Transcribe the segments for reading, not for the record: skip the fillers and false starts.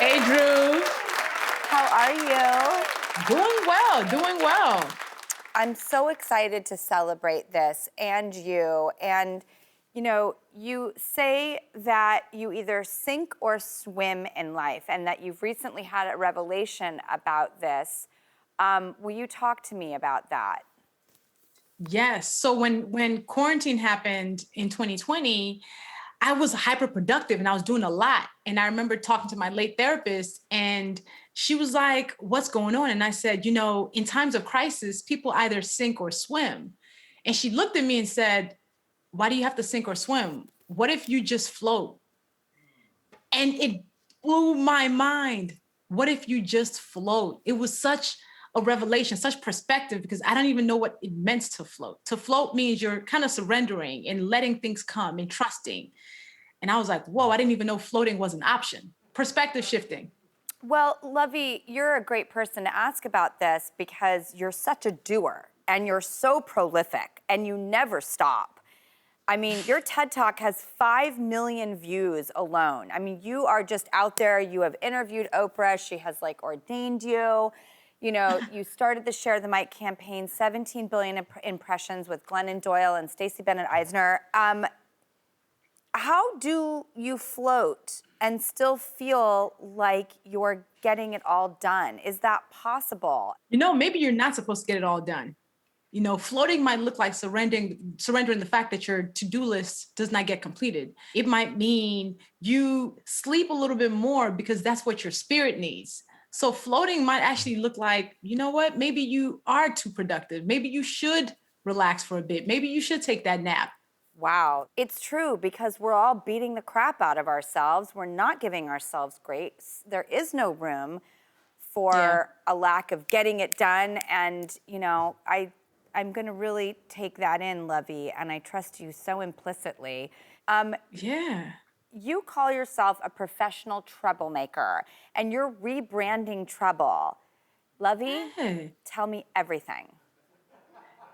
Hey, Drew. How are you? Doing well, doing well. I'm so excited to celebrate this and you. And, you say that you either sink or swim in life and that you've recently had a revelation about this. Will you talk to me about that? Yes. So when quarantine happened in 2020, I was hyper productive and I was doing a lot. And I remember talking to my late therapist, and she was like, "What's going on?" And I said, in times of crisis, people either sink or swim. And she looked at me and said, "Why do you have to sink or swim? What if you just float?" And it blew my mind. What if you just float? It was such a revelation, such perspective, because I don't even know what it meant to float. To float means you're kind of surrendering and letting things come and trusting. And I was like, whoa, I didn't even know floating was an option. Perspective shifting. Well, Lovey, you're a great person to ask about this because you're such a doer and you're so prolific and you never stop. I mean, your TED Talk has 5 million views alone. I mean, you are just out there. You have interviewed Oprah. She has ordained you. You started the Share the Mic campaign, 17 billion impressions with Glennon Doyle and Stacey Bennett Eisner. How do you float and still feel like you're getting it all done? Is that possible? Maybe you're not supposed to get it all done. Floating might look like surrendering the fact that your to-do list does not get completed. It might mean you sleep a little bit more because that's what your spirit needs. So floating might actually look like, you know what? Maybe you are too productive. Maybe you should relax for a bit. Maybe you should take that nap. Wow. It's true because we're all beating the crap out of ourselves. We're not giving ourselves grace. There is no room for Yeah. a lack of getting it done. And, I'm going to really take that in, Lovey, and I trust you so implicitly. Yeah. You call yourself a professional troublemaker, and you're rebranding trouble. Lovey, Yeah. tell me everything.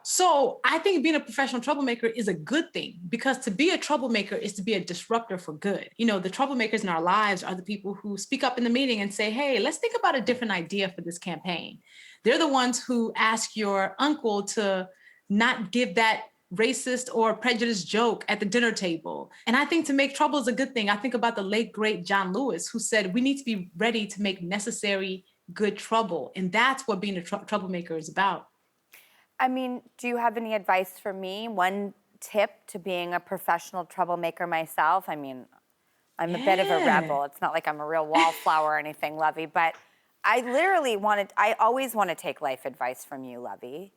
So I think being a professional troublemaker is a good thing, because to be a troublemaker is to be a disruptor for good. The troublemakers in our lives are the people who speak up in the meeting and say, hey, let's think about a different idea for this campaign. They're the ones who ask your uncle to not give that racist or prejudiced joke at the dinner table. And I think to make trouble is a good thing. I think about the late, great John Lewis, who said, we need to be ready to make necessary good trouble. And that's what being a troublemaker is about. I mean, do you have any advice for me? One tip to being a professional troublemaker myself? I mean, I'm a bit of a Yeah. rebel. It's not like I'm a real wallflower or anything, Lovey, but I always want to take life advice from you, Lovey.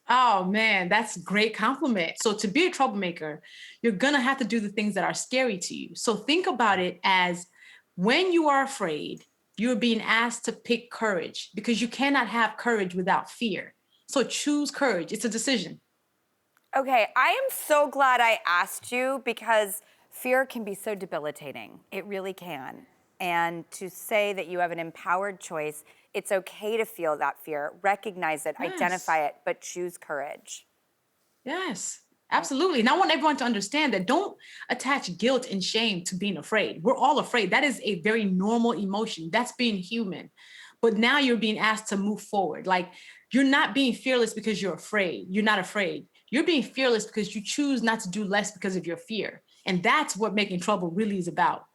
Oh man, that's a great compliment. So to be a troublemaker, you're gonna have to do the things that are scary to you. So think about it as, when you are afraid, you're being asked to pick courage, because you cannot have courage without fear. So choose courage. It's a decision. Okay, I am so glad I asked you because fear can be so debilitating. It really can. And to say that you have an empowered choice, it's okay to feel that fear, recognize it, Yes. identify it, but choose courage. Yes. Absolutely. And I want everyone to understand that don't attach guilt and shame to being afraid. We're all afraid. That is a very normal emotion. That's being human. But now you're being asked to move forward. Like, you're not being fearless because you're afraid. You're not afraid. You're being fearless because you choose not to do less because of your fear. And that's what making trouble really is about.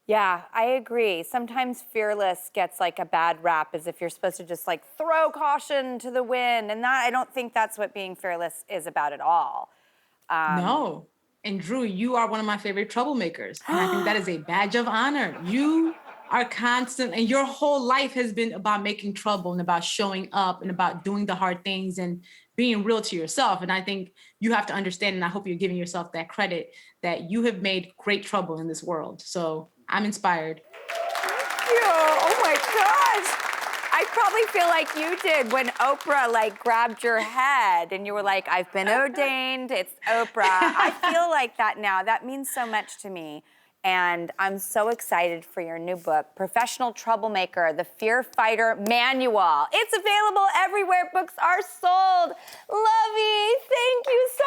Yeah, I agree. Sometimes fearless gets like a bad rap as if you're supposed to just throw caution to the wind. And that I don't think that's what being fearless is about at all. Um, No. And Drew, you are one of my favorite troublemakers. And I think that is a badge of honor. You are constant, and your whole life has been about making trouble and about showing up and about doing the hard things and being real to yourself. And I think you have to understand, and I hope you're giving yourself that credit, that you have made great trouble in this world. So I'm inspired. you. Oh my gosh. I probably feel like you did when Oprah grabbed your head and you were like, I've been ordained, it's Oprah. I feel like that now. That means so much to me. And I'm so excited for your new book, Professional Troublemaker, The Fear Fighter Manual. It's available everywhere books are sold. Lovey, thank you so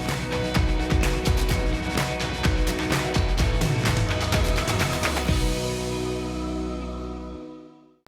much.